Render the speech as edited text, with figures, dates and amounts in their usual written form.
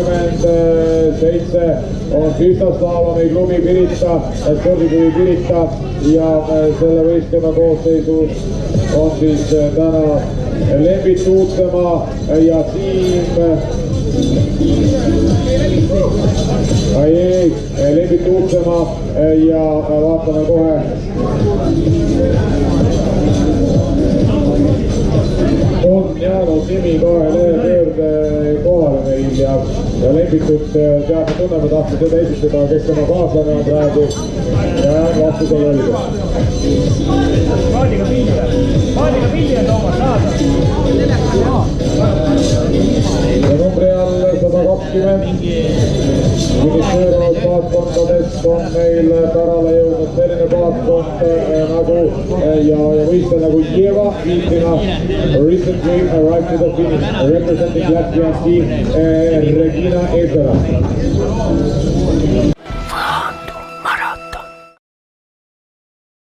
27 on Süstaslalami klubi Pirita, spordiklubi Pirita ja selle võistkonna koosseisus on siis täna Lembit Uutsemaa ja Siim Lembit Uutsemaa ja vaatame kohe on jäänud nimi kohe pöörde kohale meil ja Lembitut teame tunneme, tahtsin seda esitada, kes tema kaaslane on praegu ja vastus on õige. Paadiga pilli on Toomas saada. Ja numbri all 120 ministeeriumist paatkondadest on meil pärale jõudnud selline paatkond nagu ja võistleja nagu Jeva Viitina recently arrived to the finish representing Latvian team Regina Ezera.